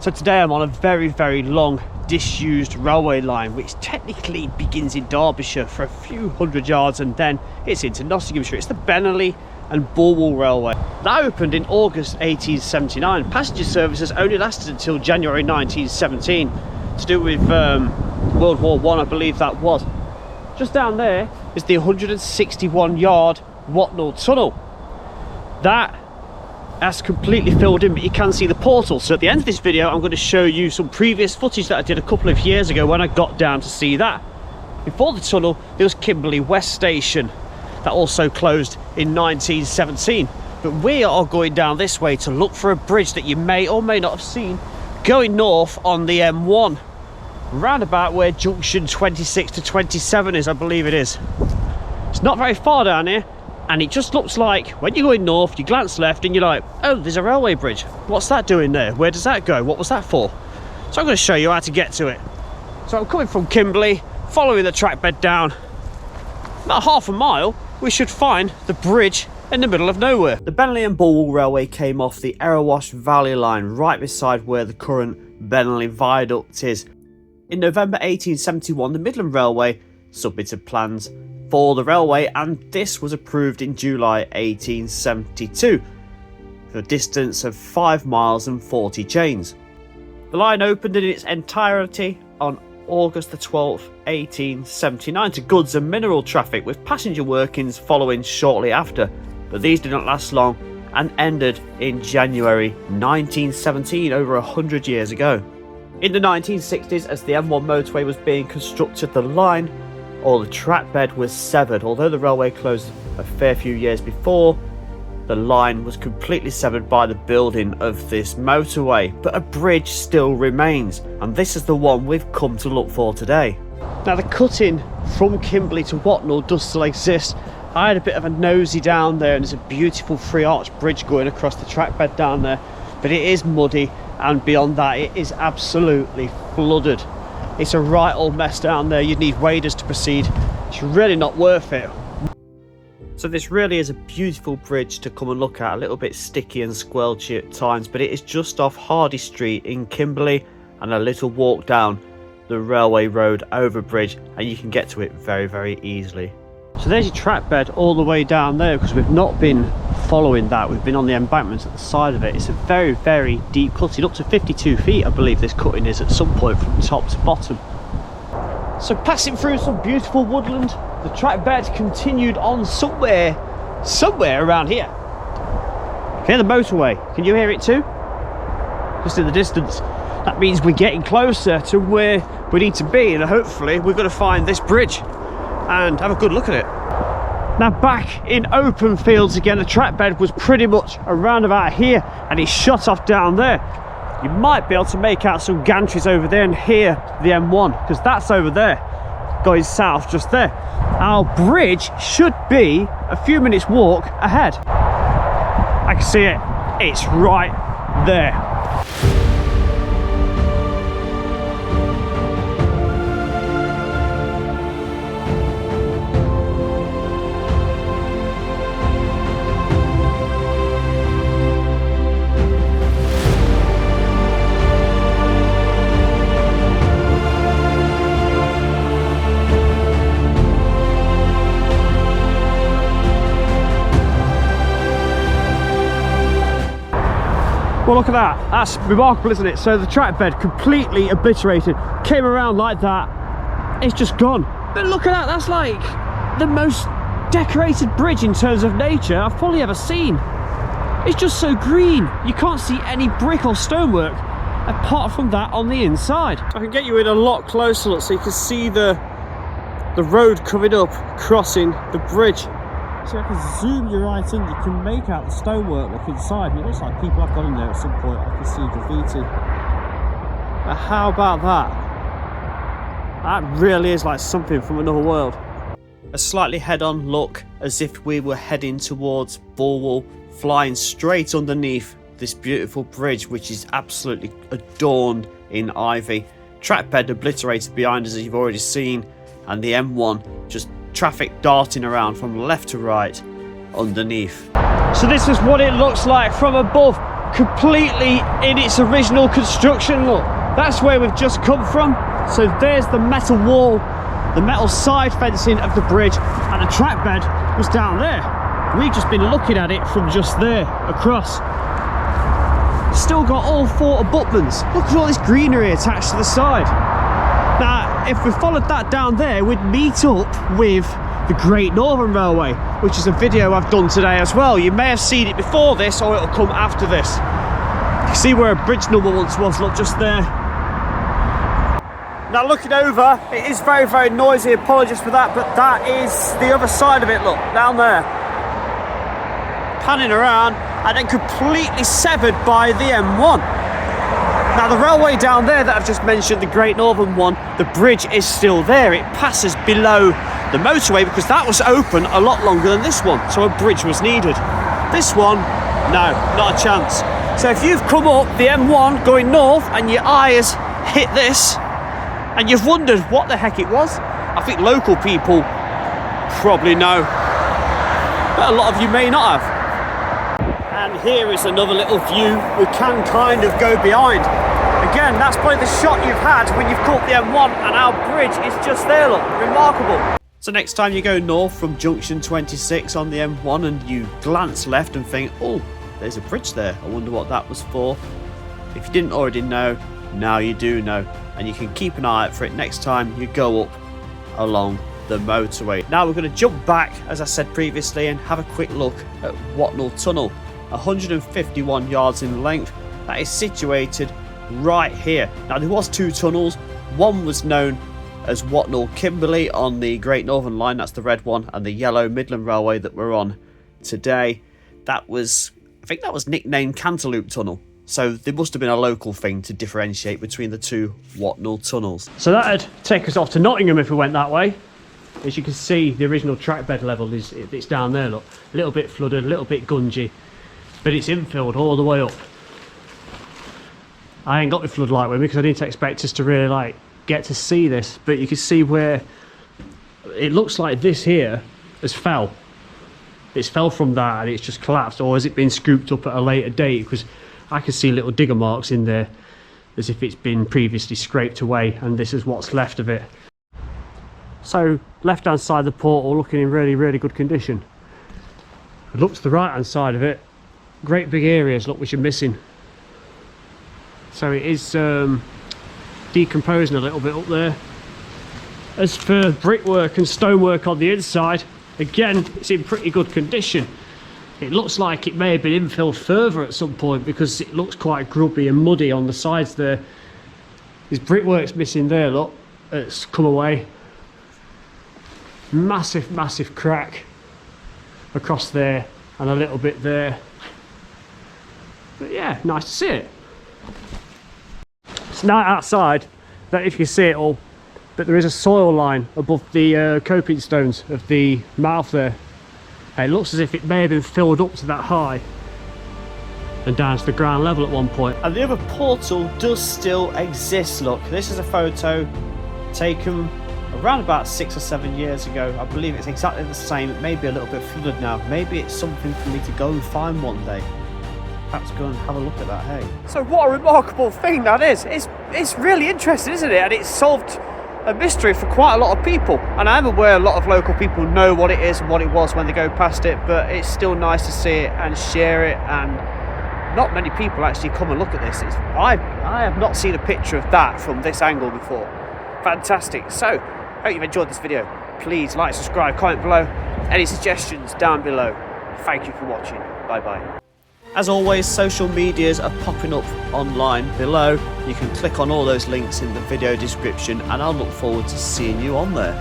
So today I'm on a very, very long disused railway line, which technically begins in Derbyshire for a few hundred yards and then it's into Nottinghamshire. It's the Bennerley and Bulwell Railway. That opened in August 1879. Passenger services only lasted until January 1917, to do with World War I believe that was. Just down there is the 161 yard Watnall Tunnel. That's completely filled in, but you can see the portal. So at the end of this video I'm going to show you some previous footage that I did a couple of years ago when I got down to see that. Before the tunnel there was Kimberley West Station, that also closed in 1917. But we are going down this way to look for a bridge that you may or may not have seen going north on the M1, round about where junction 26 to 27 is, I believe it is. It's not very far down here, and it just looks like when you're going north you glance left and you're like, oh, there's a railway bridge. What's that doing there? Where does that go? What was that for? So I'm going to show you how to get to it. So I'm coming from Kimberley, following the track bed down. About half a mile we should find the bridge in the middle of nowhere. The Bennerley and Bulwell Railway came off the Erewash Valley line right beside where the current Bennerley Viaduct is. In November 1871 the Midland Railway submitted plans for the railway, and this was approved in July 1872 for a distance of 5 miles and 40 chains. The line opened in its entirety on August the 12th, 1879 to goods and mineral traffic, with passenger workings following shortly after, but these didn't last long and ended in January 1917, over 100 years ago. In the 1960s, as the M1 Motorway was being constructed, the line or the track bed was severed. Although the railway closed a fair few years before, the line was completely severed by the building of this motorway, but a bridge still remains, and this is the one we've come to look for today. Now the cutting from Kimberley to Watnall does still exist. I had a bit of a nosy down there and there's a beautiful three arch bridge going across the track bed down there, but it is muddy, and beyond that it is absolutely flooded. It's a right old mess down there. You'd need waders to proceed. It's really not worth it. So this really is a beautiful bridge to come and look at, a little bit sticky and squelchy at times, but it is just off Hardy Street in Kimberley and a little walk down the railway road overbridge, and you can get to it very, very easily. So there's your track bed all the way down there, because we've not been following that. We've been on the embankment at the side of it. It's a very, very deep cutting, up to 52 feet I believe this cutting is at some point from top to bottom. So passing through some beautiful woodland, the track bed continued on somewhere around here. Hear the motorway, can you hear it too? Just in the distance. That means we're getting closer to where we need to be, and hopefully we're going to find this bridge and have a good look at it. Now back in open fields again, the track bed was pretty much around about here and it shot off down there. You might be able to make out some gantries over there and hear the M1, because that's over there, going south just there. Our bridge should be a few minutes walk ahead. I can see it, it's right there. Well, look at that, that's remarkable, isn't it? So the track bed completely obliterated, came around like that, it's just gone. But look at that, that's like the most decorated bridge in terms of nature I've probably ever seen. It's just so green, you can't see any brick or stonework apart from that on the inside. I can get you in a lot closer, look, so you can see the road coming up, crossing the bridge. So I can zoom you right in, you can make out the stonework look inside, and it looks like people have gone in there at some point. I can see graffiti. But how about that? That really is like something from another world. A slightly head-on look, as if we were heading towards Bulwell, flying straight underneath this beautiful bridge, which is absolutely adorned in ivy. Track bed obliterated behind us, as you've already seen, and the M1 just traffic darting around from left to right underneath. So this is what it looks like from above. completely in its original construction. Look, that's where we've just come from. So there's the metal wall, the metal side fencing of the bridge, and the track bed was down there. We've just been looking at it from just there across. Still got all 4 abutments. Look at all this greenery attached to the side. Now, if we followed that down there, we'd meet up with the Great Northern Railway, which is a video I've done today as well. You may have seen it before this, or it'll come after this. You can see where a bridge number once was, look, just there. Now looking over, it is very, very noisy, apologies for that, but that is the other side of it, look, down there. Panning around, and then completely severed by the M1. Now the railway down there that I've just mentioned, the Great Northern one, the bridge is still there. It passes below the motorway because that was open a lot longer than this one, so a bridge was needed. This one, no, not a chance. So if you've come up the M1 going north and your eyes hit this and you've wondered what the heck it was, I think local people probably know, but a lot of you may not have. And here is another little view we can kind of go behind. Again, that's probably the shot you've had when you've caught the M1 and our bridge is just there, look, remarkable. So next time you go north from junction 26 on the M1 and you glance left and think, oh, there's a bridge there, I wonder what that was for. If you didn't already know, now you do know, and you can keep an eye out for it next time you go up along the motorway. Now we're going to jump back, as I said previously, and have a quick look at Watnall Tunnel. 151 yards in length. That is situated right here. Now there was 2 tunnels. One was known as Watnall Kimberley on the Great Northern Line, that's the red one, and the yellow Midland Railway that we're on today, that was, I think that was nicknamed Cantaloupe Tunnel. So there must have been a local thing to differentiate between the 2 Watnall tunnels. So that'd take us off to Nottingham if we went that way. As you can see, the original track bed level it's down there, look. A little bit flooded, a little bit gungy, but it's infilled all the way up. I ain't got the floodlight with me because I didn't expect us to really get to see this, but you can see where it looks like this here has fell. It's fell from that and it's just collapsed, or has it been scooped up at a later date? Because I can see little digger marks in there as if it's been previously scraped away, and this is what's left of it. So left hand side of the portal looking in really, really good condition. Look to the right hand side of it, great big areas, look, which are missing. So it is decomposing a little bit up there. As for brickwork and stonework on the inside, again, it's in pretty good condition. It looks like it may have been infilled further at some point because it looks quite grubby and muddy on the sides there. There's brickwork's missing there, look, it's come away. Massive, massive crack across there and a little bit there. But yeah, nice to see it. It's night outside, that if you see it all, but there is a soil line above the coping stones of the mouth there. It looks as if it may have been filled up to that high and down to the ground level at one point. And the other portal does still exist, look. This is a photo taken around about 6 or 7 years ago. I believe it's exactly the same. It may be a little bit flooded now. Maybe it's something for me to go and find one day. Perhaps go and have a look at that, hey. So what a remarkable thing that is. It's really interesting, isn't it? And it's solved a mystery for quite a lot of people. And I'm aware a lot of local people know what it is and what it was when they go past it, but it's still nice to see it and share it, and not many people actually come and look at this. I have not seen a picture of that from this angle before. Fantastic. So, hope you've enjoyed this video. Please like, subscribe, comment below. Any suggestions down below. Thank you for watching. Bye bye. As always, social medias are popping up online below. You can click on all those links in the video description, and I'll look forward to seeing you on there.